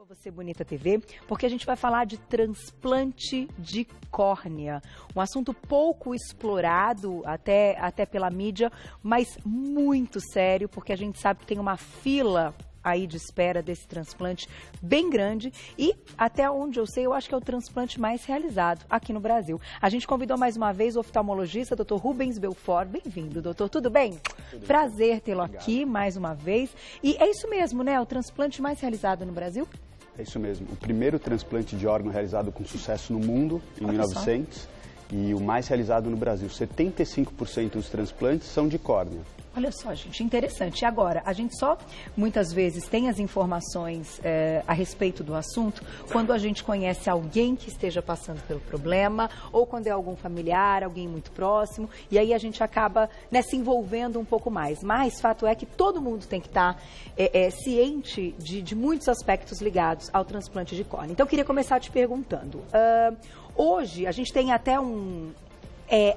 Você Bonita TV, porque a gente vai falar de transplante de córnea. Um assunto pouco explorado até pela mídia, mas muito sério, porque a gente sabe que tem uma fila aí de espera desse transplante bem grande e, até onde eu sei, eu acho que é o transplante mais realizado aqui no Brasil. A gente convidou mais uma vez o oftalmologista, Dr. Rubens Belfort. Bem-vindo, doutor. Tudo bem? Tudo Prazer tê-lo aqui mais uma vez. E é isso mesmo, né? O transplante mais realizado no Brasil? É isso mesmo. O primeiro transplante de órgão realizado com sucesso no mundo, em 1900, e o mais realizado no Brasil. 75% dos transplantes são de córnea. Olha só, gente, interessante. E agora, a gente só muitas vezes tem as informações a respeito do assunto quando a gente conhece alguém que esteja passando pelo problema ou quando é algum familiar, alguém muito próximo, e aí a gente acaba se envolvendo um pouco mais. Mas fato é que todo mundo tem que estar ciente de muitos aspectos ligados ao transplante de córnea. Então, eu queria começar te perguntando. Hoje, a gente tem até é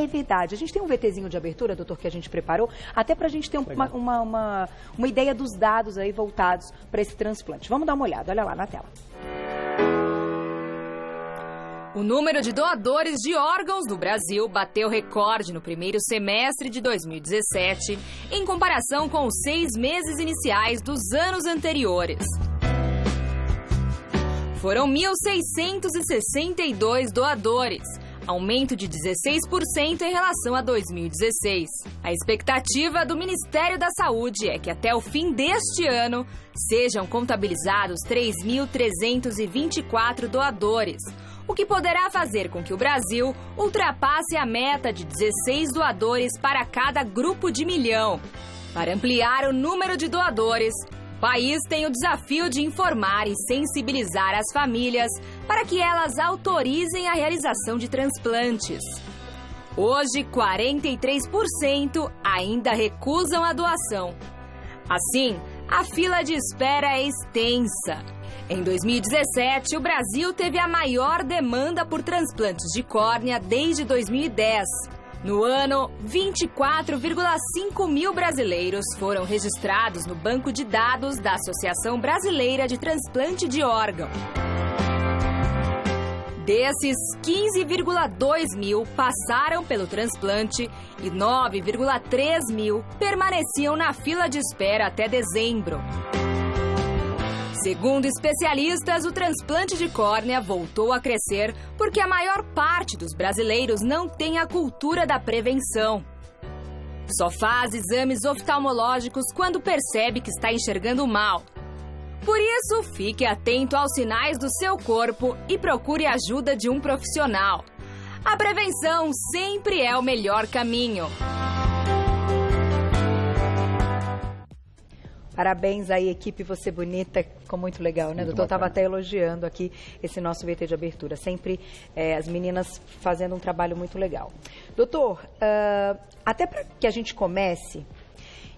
verdade. A gente tem um VTzinho de abertura, doutor, que a gente preparou, até para a gente ter uma ideia dos dados aí voltados para esse transplante. Vamos dar uma olhada, olha lá na tela. O número de doadores de órgãos no Brasil bateu recorde no primeiro semestre de 2017, em comparação com os 6 meses iniciais dos anos anteriores. Foram 1.662 doadores, aumento de 16% em relação a 2016. A expectativa do Ministério da Saúde é que até o fim deste ano sejam contabilizados 3.324 doadores, o que poderá fazer com que o Brasil ultrapasse a meta de 16 doadores para cada grupo de 1 milhão. Para ampliar o número de doadores, o país tem o desafio de informar e sensibilizar as famílias para que elas autorizem a realização de transplantes. Hoje, 43% ainda recusam a doação. Assim, a fila de espera é extensa. Em 2017, o Brasil teve a maior demanda por transplantes de córnea desde 2010. No ano, 24,5 mil brasileiros foram registrados no banco de dados da Associação Brasileira de Transplante de Órgão. Desses, 15,2 mil passaram pelo transplante e 9,3 mil permaneciam na fila de espera até dezembro. Segundo especialistas, o transplante de córnea voltou a crescer porque a maior parte dos brasileiros não tem a cultura da prevenção. Só faz exames oftalmológicos quando percebe que está enxergando mal. Por isso, fique atento aos sinais do seu corpo e procure a ajuda de um profissional. A prevenção sempre é o melhor caminho. Parabéns aí, equipe Você Bonita, ficou muito legal, né, doutor? Estava até elogiando aqui esse nosso VT de abertura. Sempre as meninas fazendo um trabalho muito legal. Doutor, até para que a gente comece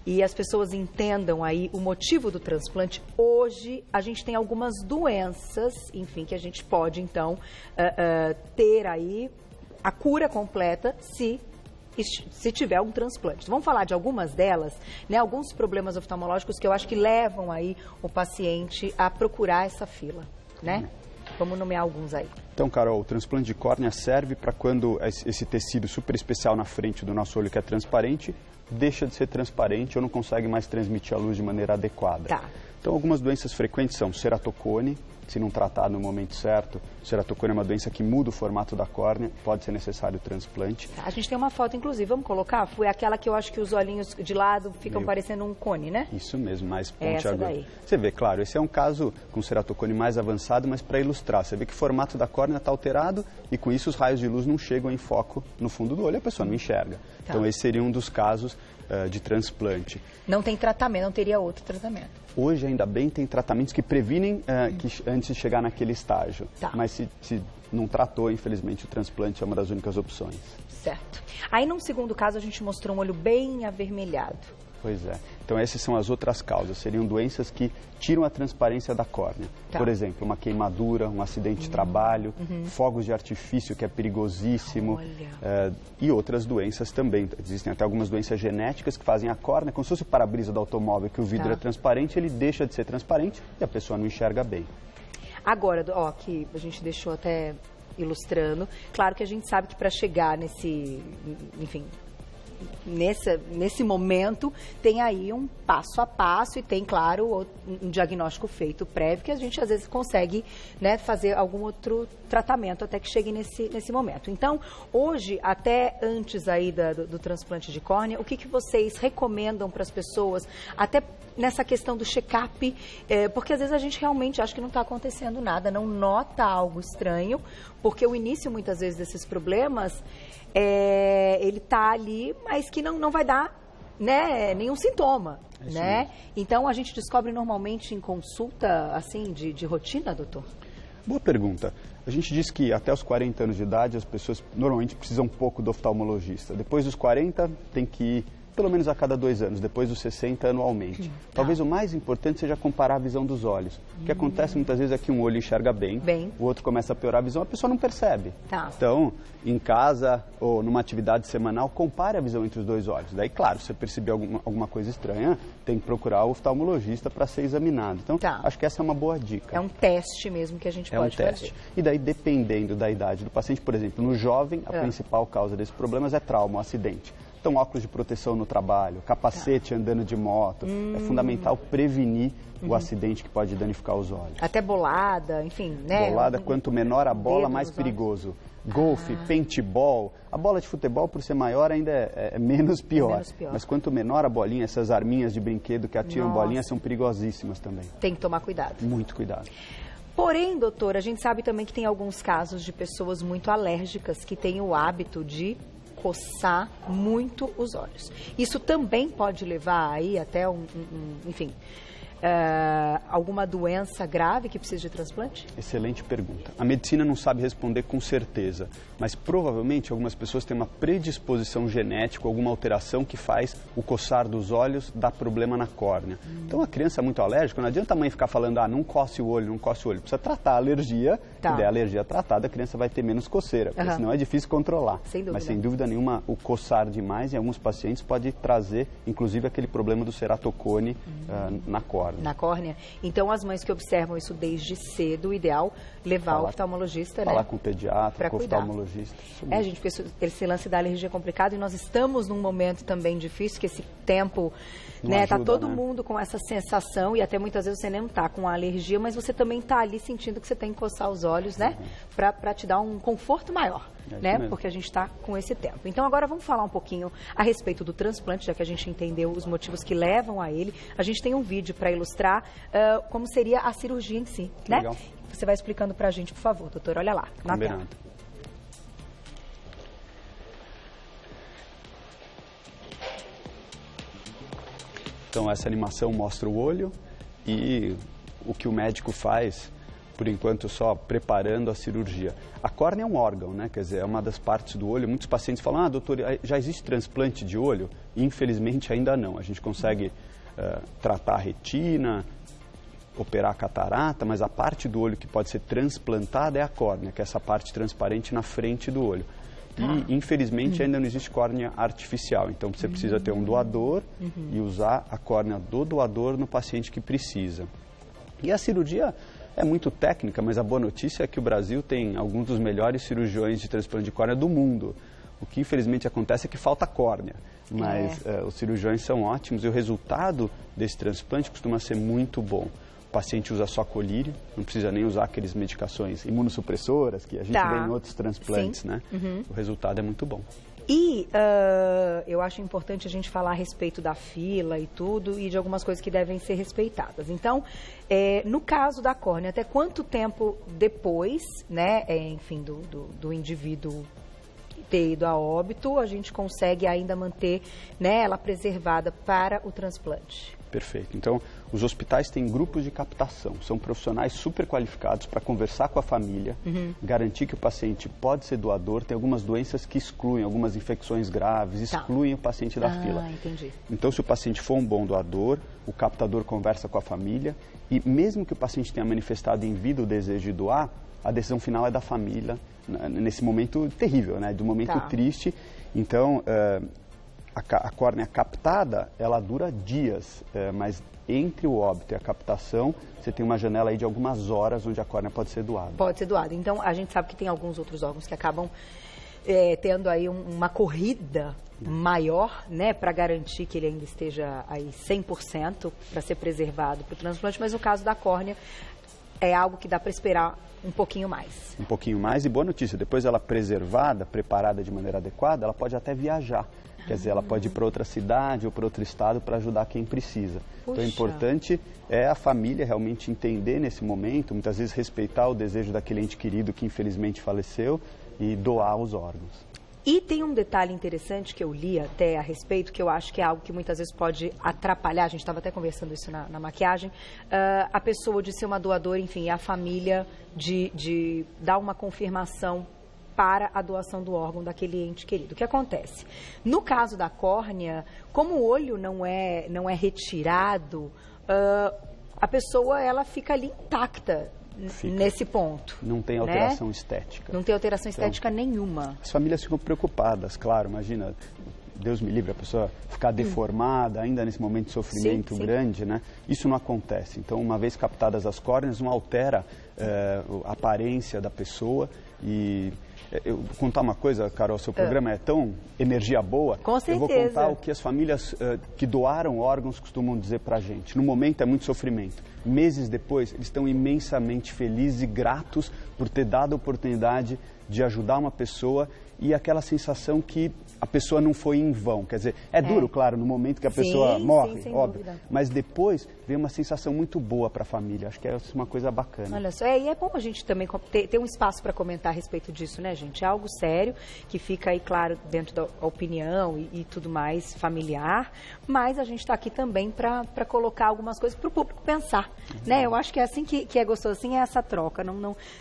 e as pessoas entendam aí o motivo do transplante, hoje a gente tem algumas doenças, enfim, que a gente pode, então, ter aí a cura completa se tiver um transplante. Vamos falar de algumas delas, né? Alguns problemas oftalmológicos que eu acho que levam aí o paciente a procurar essa fila, né? Vamos nomear alguns aí. Então, Carol, o transplante de córnea serve para quando esse tecido super especial na frente do nosso olho, que é transparente, deixa de ser transparente ou não consegue mais transmitir a luz de maneira adequada. Tá. Então, algumas doenças frequentes são ceratocone. Se não tratar no momento certo, ceratocone é uma doença que muda o formato da córnea, pode ser necessário o transplante. A gente tem uma foto, inclusive, vamos colocar? Foi aquela que eu acho que os olhinhos de lado ficam parecendo um cone, né? Isso mesmo, mais pontiagudo. Daí. Você vê, claro, esse é um caso com ceratocone mais avançado, mas para ilustrar, você vê que o formato da córnea está alterado e com isso os raios de luz não chegam em foco no fundo do olho, a pessoa não enxerga. Tá. Então esse seria um dos casos de transplante. Não tem tratamento, não teria outro tratamento. Hoje, ainda bem, tem tratamentos que previnem antes de chegar naquele estágio. Tá. Mas se não tratou, infelizmente, o transplante é uma das únicas opções. Certo. Aí, num segundo caso, a gente mostrou um olho bem avermelhado. Pois é. Então, essas são as outras causas. Seriam doenças que tiram a transparência da córnea. Tá. Por exemplo, uma queimadura, um acidente de trabalho, fogos de artifício, que é perigosíssimo, e outras doenças também. Existem até algumas doenças genéticas que fazem a córnea, como se fosse o para-brisa do automóvel, que o vidro é transparente, ele deixa de ser transparente e a pessoa não enxerga bem. Agora, ó, que a gente deixou até ilustrando, claro que a gente sabe que para chegar nesse, enfim, nesse momento, tem aí um passo a passo e tem, claro, um diagnóstico feito prévio que a gente às vezes consegue, né, fazer algum outro tratamento até que chegue nesse momento. Então, hoje, até antes aí do transplante de córnea, o que vocês recomendam para as pessoas, até nessa questão do check-up, porque às vezes a gente realmente acha que não está acontecendo nada, não nota algo estranho, porque o início, muitas vezes, desses problemas, ele está ali, mas que não vai dar, né, nenhum sintoma, né? Então, a gente descobre normalmente em consulta, assim, de rotina, doutor? Boa pergunta. A gente diz que até os 40 anos de idade as pessoas normalmente precisam um pouco do oftalmologista. Depois dos 40 tem que ir pelo menos a cada 2 anos, depois dos 60 anualmente. Talvez o mais importante seja comparar a visão dos olhos. O que acontece muitas vezes é que um olho enxerga bem, o outro começa a piorar a visão, a pessoa não percebe. Então, em casa ou numa atividade semanal, compare a visão entre os 2 olhos. Daí, claro, se você perceber alguma coisa estranha, tem que procurar o oftalmologista para ser examinado. Então, acho que essa é uma boa dica. É um teste mesmo que a gente pode fazer. É um teste. E daí, dependendo da idade do paciente, por exemplo, no jovem, a principal causa desses problemas é trauma, um acidente. Então, óculos de proteção no trabalho, capacete andando de moto. É fundamental prevenir o acidente que pode danificar os olhos. Até bolada, enfim, né? Bolada, quanto menor a bola, mais perigoso. Golfe, paintball. A bola de futebol, por ser maior, ainda é menos pior. Mas quanto menor a bolinha, essas arminhas de brinquedo que atiram bolinhas são perigosíssimas também. Tem que tomar cuidado. Muito cuidado. Porém, doutor, a gente sabe também que tem alguns casos de pessoas muito alérgicas que têm o hábito de coçar muito os olhos. Isso também pode levar aí até enfim, alguma doença grave que precisa de transplante? Excelente pergunta. A medicina não sabe responder com certeza, mas provavelmente algumas pessoas têm uma predisposição genética, alguma alteração que faz o coçar dos olhos dar problema na córnea. Então, a criança muito alérgica, não adianta a mãe ficar falando, não coce o olho, não coce o olho. Precisa tratar a alergia, e daí a alergia tratada, a criança vai ter menos coceira, porque senão é difícil controlar. Sem dúvida. Mas, sem dúvida nenhuma, o coçar demais em alguns pacientes pode trazer, inclusive, aquele problema do ceratocone na córnea. Na córnea. Então, as mães que observam isso desde cedo, o ideal levar ao oftalmologista, falar com o pediatra, com o oftalmologista. Gente, porque esse lance da alergia é complicado e nós estamos num momento também difícil, que esse tempo, tá todo mundo com essa sensação e até muitas vezes você nem tá com a alergia, mas você também tá ali sentindo que você tem que coçar os olhos, né? Para te dar um conforto maior. Porque a gente está com esse tempo. Então, agora vamos falar um pouquinho a respeito do transplante, já que a gente entendeu os motivos que levam a ele. A gente tem um vídeo para ilustrar como seria a cirurgia em si, né? Legal. Você vai explicando para a gente, por favor, doutor. Olha lá, na tela. Então, essa animação mostra o olho e o que o médico faz, por enquanto, só preparando a cirurgia. A córnea é um órgão, né? Quer dizer, é uma das partes do olho. Muitos pacientes falam, doutor, já existe transplante de olho? E, infelizmente, ainda não. A gente consegue tratar a retina, operar a catarata, mas a parte do olho que pode ser transplantada é a córnea, que é essa parte transparente na frente do olho. E, infelizmente, ainda não existe córnea artificial. Então, você precisa ter um doador e usar a córnea do doador no paciente que precisa. E a cirurgia é muito técnica, mas a boa notícia é que o Brasil tem alguns dos melhores cirurgiões de transplante de córnea do mundo. O que, infelizmente, acontece é que falta córnea. Mas os cirurgiões são ótimos e o resultado desse transplante costuma ser muito bom. O paciente usa só colírio, não precisa nem usar aquelas medicações imunossupressoras que a gente vê em outros transplantes, né? O resultado é muito bom. E eu acho importante a gente falar a respeito da fila e tudo, e de algumas coisas que devem ser respeitadas. Então, no caso da córnea, até quanto tempo depois, né, enfim, do indivíduo ter ido a óbito, a gente consegue ainda manter, né, ela preservada para o transplante? Perfeito. Então, os hospitais têm grupos de captação. São profissionais super qualificados para conversar com a família, garantir que o paciente pode ser doador. Tem algumas doenças que excluem, algumas infecções graves, excluem o paciente da fila. Entendi. Então, se o paciente for um bom doador, o captador conversa com a família e mesmo que o paciente tenha manifestado em vida o desejo de doar, a decisão final é da família, nesse momento terrível, né? Do momento triste. Então, a córnea captada, ela dura dias, mas entre o óbito e a captação, você tem uma janela aí de algumas horas onde a córnea pode ser doada. Pode ser doada. Então, a gente sabe que tem alguns outros órgãos que acabam tendo aí uma corrida maior, né, para garantir que ele ainda esteja aí 100% para ser preservado para o transplante, mas no caso da córnea é algo que dá para esperar um pouquinho mais. Um pouquinho mais, e boa notícia, depois ela preservada, preparada de maneira adequada, ela pode até viajar. Quer dizer, ela pode ir para outra cidade ou para outro estado para ajudar quem precisa. Puxa. Então, o importante é a família realmente entender nesse momento, muitas vezes respeitar o desejo daquele ente querido que infelizmente faleceu e doar os órgãos. E tem um detalhe interessante que eu li até a respeito, que eu acho que é algo que muitas vezes pode atrapalhar, a gente estava até conversando isso na maquiagem, a pessoa de ser uma doadora, enfim, a família de dar uma confirmação para a doação do órgão daquele ente querido. O que acontece? No caso da córnea, como o olho não é retirado, a pessoa ela fica ali intacta. Nesse ponto. Não tem alteração estética. Não tem alteração estética nenhuma. As famílias ficam preocupadas, claro. Imagina, Deus me livre, a pessoa ficar deformada, ainda nesse momento de sofrimento grande, né? Isso não acontece. Então, uma vez captadas as córneas, não altera a aparência da pessoa. E eu vou contar uma coisa, Carol, seu programa é tão energia boa. Com certeza. Eu vou contar o que as famílias que doaram órgãos costumam dizer pra gente. No momento é muito sofrimento. Meses depois, eles estão imensamente felizes e gratos por ter dado a oportunidade de ajudar uma pessoa e aquela sensação que a pessoa não foi em vão. Quer dizer, é duro, claro, no momento que a pessoa morre, óbvio. Dúvida. Mas depois vem uma sensação muito boa para a família. Acho que é uma coisa bacana. Olha só, e é bom a gente também ter um espaço para comentar a respeito disso, né, gente? É algo sério, que fica aí, claro, dentro da opinião e tudo mais familiar, mas a gente está aqui também para colocar algumas coisas para o público pensar, né? Eu acho que é assim que é gostoso, assim é essa troca.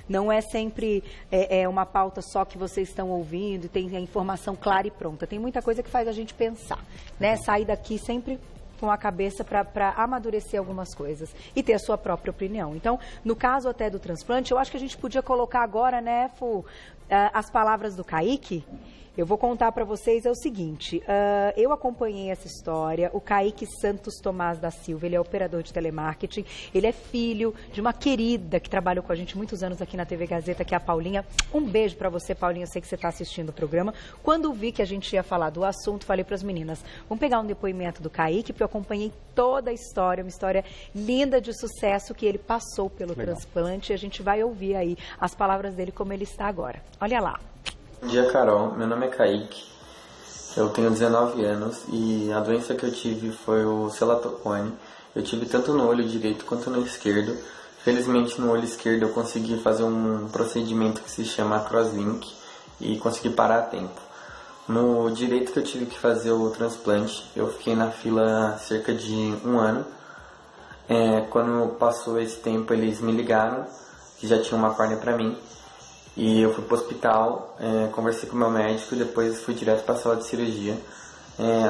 Não é sempre uma pauta só que vocês estão ouvindo, tem a informação clara e pronta. Tem muita coisa que faz a gente pensar, né? Sair daqui sempre com a cabeça para amadurecer algumas coisas e ter a sua própria opinião. Então, no caso até do transplante, eu acho que a gente podia colocar agora, né, Fu, as palavras do Kaique. Eu vou contar para vocês o seguinte, eu acompanhei essa história, o Kaique Santos Tomás da Silva, ele é operador de telemarketing, ele é filho de uma querida que trabalhou com a gente muitos anos aqui na TV Gazeta, que é a Paulinha. Um beijo para você, Paulinha, eu sei que você está assistindo o programa. Quando vi que a gente ia falar do assunto, falei para as meninas, vamos pegar um depoimento do Kaique, porque eu acompanhei toda a história, uma história linda de sucesso que ele passou pelo transplante, e a gente vai ouvir aí as palavras dele como ele está agora. Olha lá. Bom dia, Carol. Meu nome é Kaique, eu tenho 19 anos e a doença que eu tive foi o celatocone. Eu tive tanto no olho direito quanto no esquerdo. Felizmente no olho esquerdo eu consegui fazer um procedimento que se chama crosslink e consegui parar a tempo. No direito que eu tive que fazer o transplante, eu fiquei na fila cerca de 1 ano. Quando passou esse tempo eles me ligaram que já tinha uma córnea para mim. E eu fui para o hospital, conversei com o meu médico e depois fui direto para a sala de cirurgia.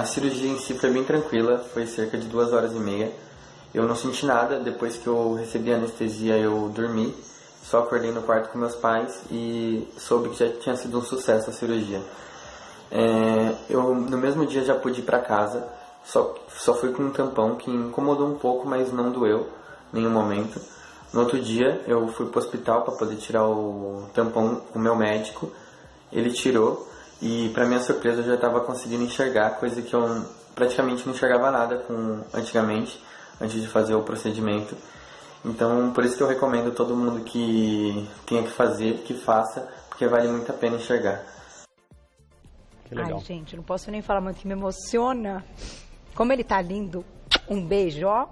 A cirurgia em si foi bem tranquila, foi cerca de 2h30. Eu não senti nada, depois que eu recebi a anestesia eu dormi. Só acordei no quarto com meus pais e soube que já tinha sido um sucesso a cirurgia. Eu no mesmo dia já pude ir para casa, só fui com um tampão que incomodou um pouco, mas não doeu em nenhum momento. No outro dia, eu fui para o hospital para poder tirar o tampão com o meu médico. Ele tirou e, para minha surpresa, eu já estava conseguindo enxergar, coisa que eu praticamente não enxergava nada antigamente, antes de fazer o procedimento. Então, por isso que eu recomendo todo mundo que tenha que fazer, que faça, porque vale muito a pena enxergar. Que legal. Ai, gente, não posso nem falar muito, que me emociona. Como ele tá lindo, um beijo, ó,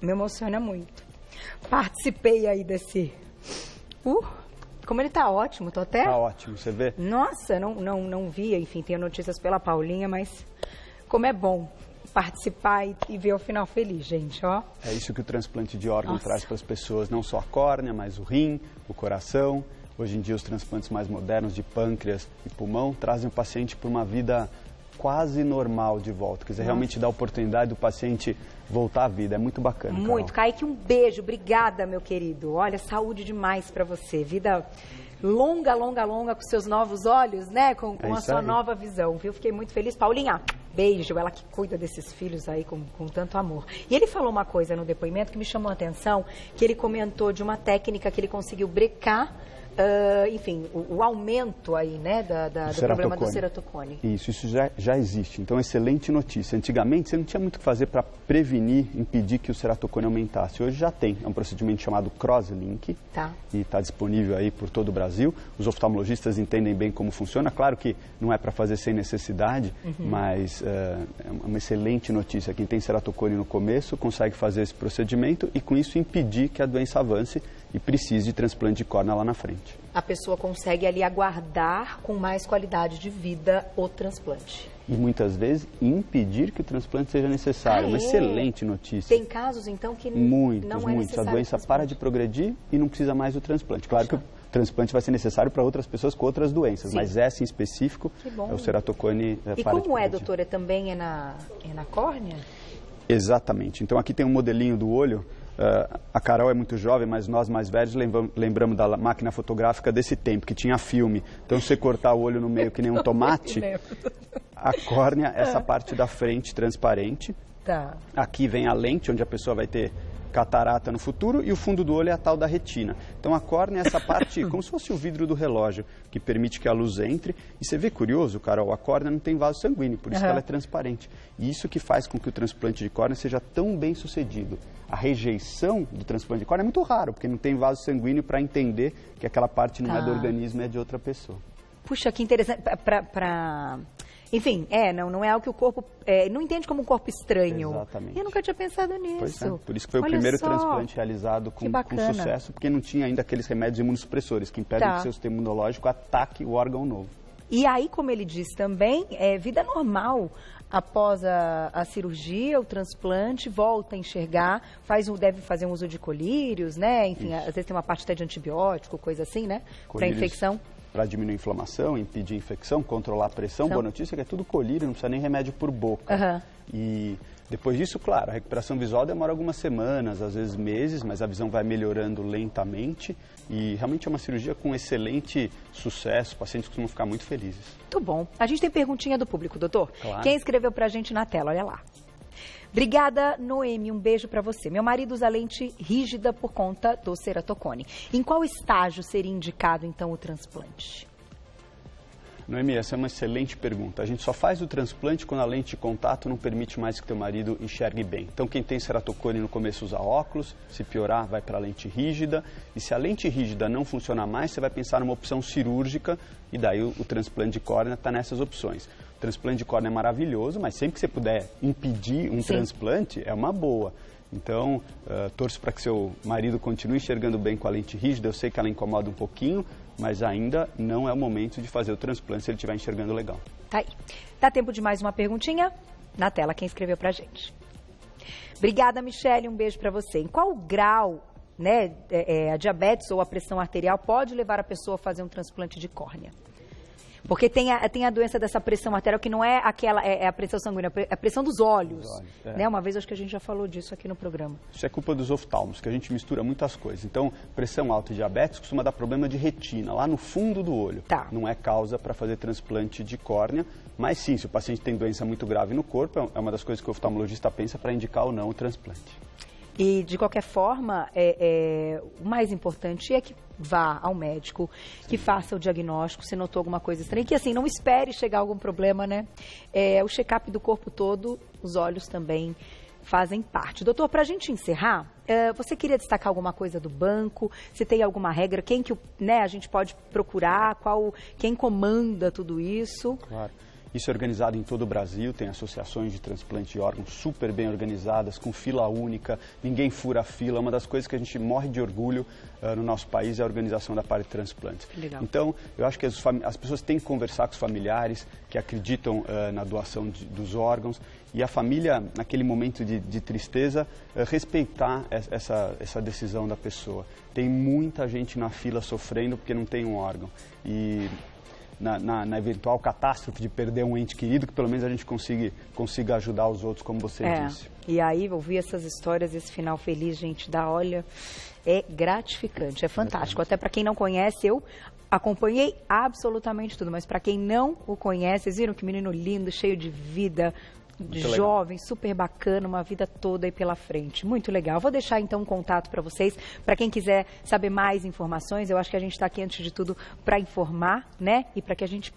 me emociona muito. Participei aí desse... como ele tá ótimo, tô até... Tá ótimo, você vê? Nossa, não via, enfim, tenho notícias pela Paulinha, mas como é bom participar e ver o final feliz, gente, ó. É isso que o transplante de órgão traz para as pessoas, não só a córnea, mas o rim, o coração. Hoje em dia, os transplantes mais modernos de pâncreas e pulmão trazem o paciente para uma vida quase normal de volta. Quer dizer, realmente dá a oportunidade do paciente voltar à vida. É muito bacana, Muito. Carol. Kaique, um beijo. Obrigada, meu querido. Olha, saúde demais para você. Vida longa, longa, longa com seus novos olhos, né? Com a sua nova visão, viu? Fiquei muito feliz. Paulinha, beijo. Ela que cuida desses filhos aí com tanto amor. E ele falou uma coisa no depoimento que me chamou a atenção, que ele comentou de uma técnica que ele conseguiu brecar, enfim, o aumento aí, né, do problema do ceratocone. Isso já existe. Então, excelente notícia. Antigamente, você não tinha muito o que fazer para prevenir, impedir que o ceratocone aumentasse. Hoje já tem. É um procedimento chamado Crosslink. Tá. E está disponível aí por todo o Brasil. Os oftalmologistas entendem bem como funciona. Claro que não é para fazer sem necessidade, mas é uma excelente notícia. Quem tem ceratocone no começo consegue fazer esse procedimento e, com isso, impedir que a doença avance e precise de transplante de córnea lá na frente. A pessoa consegue ali aguardar com mais qualidade de vida o transplante. E muitas vezes impedir que o transplante seja necessário. Uma excelente notícia. Tem casos, então, que não é necessário. A doença para de progredir e não precisa mais do transplante. Claro que o transplante vai ser necessário para outras pessoas com outras doenças, mas essa em específico é o ceratocone para de progredir. E como é, doutora, também é na córnea? Exatamente. Então, aqui tem um modelinho do olho. A Carol é muito jovem, mas nós mais velhos lembramos da máquina fotográfica desse tempo, que tinha filme. Então, se você cortar o olho no meio que nem um tomate, a córnea, essa parte da frente transparente. Tá. Aqui vem a lente, onde a pessoa vai ter catarata no futuro, e o fundo do olho é a tal da retina. Então, a córnea é essa parte, como se fosse o vidro do relógio, que permite que a luz entre. E você vê, curioso, Carol, a córnea não tem vaso sanguíneo, por isso que ela é transparente. E isso que faz com que o transplante de córnea seja tão bem sucedido. A rejeição do transplante de córnea é muito raro, porque não tem vaso sanguíneo para entender que aquela parte não é do organismo, é de outra pessoa. Puxa, que interessante. Enfim, não é algo que o corpo não entende como um corpo estranho. Exatamente. Eu nunca tinha pensado nisso. Pois é. Por isso que foi o primeiro transplante realizado com sucesso, porque não tinha ainda aqueles remédios imunossupressores que impedem que o seu sistema imunológico ataque o órgão novo. E aí, como ele diz também, vida normal. Após a cirurgia, o transplante, volta a enxergar, deve fazer um uso de colírios, né? Enfim, às vezes tem uma parte até de antibiótico, coisa assim, né? Para infecção. Para diminuir a inflamação, impedir a infecção, controlar a pressão. Boa notícia é que é tudo colírio, não precisa nem remédio por boca. E depois disso, claro, a recuperação visual demora algumas semanas, às vezes meses, mas a visão vai melhorando lentamente. E realmente é uma cirurgia com excelente sucesso, os pacientes costumam ficar muito felizes. Muito bom. A gente tem perguntinha do público, doutor. Claro. Quem escreveu pra gente na tela, olha lá. Obrigada, Noemi, um beijo para você. Meu marido usa lente rígida por conta do ceratocone. Em qual estágio seria indicado, então, o transplante? Noemi, essa é uma excelente pergunta. A gente só faz o transplante quando a lente de contato não permite mais que teu marido enxergue bem. Então, quem tem ceratocone no começo usa óculos, se piorar, vai para a lente rígida. E se a lente rígida não funcionar mais, você vai pensar numa opção cirúrgica e daí o transplante de córnea está nessas opções. O transplante de córnea é maravilhoso, mas sempre que você puder impedir um transplante, é uma boa. Então, torço para que seu marido continue enxergando bem com a lente rígida. Eu sei que ela incomoda um pouquinho, mas ainda não é o momento de fazer o transplante se ele estiver enxergando legal. Tá aí. Dá tempo de mais uma perguntinha? Na tela, quem escreveu pra gente. Obrigada, Michele, um beijo para você. Em qual grau, né, a diabetes ou a pressão arterial pode levar a pessoa a fazer um transplante de córnea? Porque tem a doença dessa pressão arterial que não é aquela, é a pressão sanguínea, é a pressão dos olhos. Né? Uma vez acho que a gente já falou disso aqui no programa. Isso é culpa dos oftalmos, que a gente mistura muitas coisas. Então, pressão alta e diabetes costuma dar problema de retina, lá no fundo do olho. Não é causa para fazer transplante de córnea, mas sim, se o paciente tem doença muito grave no corpo, é uma das coisas que o oftalmologista pensa para indicar ou não o transplante. E, de qualquer forma, o mais importante é que vá ao médico, que faça o diagnóstico, se notou alguma coisa estranha, que assim, não espere chegar algum problema, né? O check-up do corpo todo, os olhos também fazem parte. Doutor, para a gente encerrar, você queria destacar alguma coisa do banco? Se tem alguma regra, a gente pode procurar, quem comanda tudo isso? Claro. Isso é organizado em todo o Brasil, tem associações de transplante de órgãos super bem organizadas, com fila única, ninguém fura a fila. Uma das coisas que a gente morre de orgulho no nosso país é a organização da parte de transplantes. Legal. Então, eu acho que as pessoas têm que conversar com os familiares que acreditam na doação dos órgãos, e a família, naquele momento de tristeza, respeitar essa decisão da pessoa. Tem muita gente na fila sofrendo porque não tem um órgão. E na eventual catástrofe de perder um ente querido, que pelo menos a gente consiga ajudar os outros, como você disse. E aí, ouvir essas histórias, esse final feliz, gente, olha, é gratificante, é fantástico. Até para quem não conhece, eu acompanhei absolutamente tudo, mas para quem não o conhece, vocês viram que menino lindo, cheio de vida, jovem, super bacana, uma vida toda aí pela frente. Muito legal. Vou deixar então um contato para vocês, para quem quiser saber mais informações. Eu acho que a gente está aqui, antes de tudo, para informar, né? E para que a gente,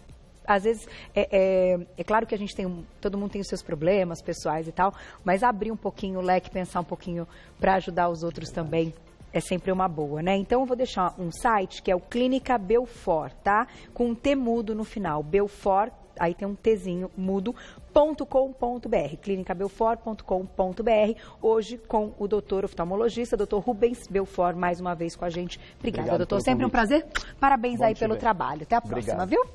às vezes, é claro que a gente todo mundo tem os seus problemas pessoais e tal, mas abrir um pouquinho o leque, pensar um pouquinho para ajudar os outros também é sempre uma boa, né? Então, eu vou deixar um site que é o Clínica Belfort, tá? Com um T mudo no final, Belfort, aí tem um Tzinho mudo.com.br, clinicabelfort.com.br, hoje com o doutor oftalmologista, doutor Rubens Belfort, mais uma vez com a gente. Obrigada, doutor. Sempre um prazer. Parabéns aí pelo trabalho. Até a próxima, viu?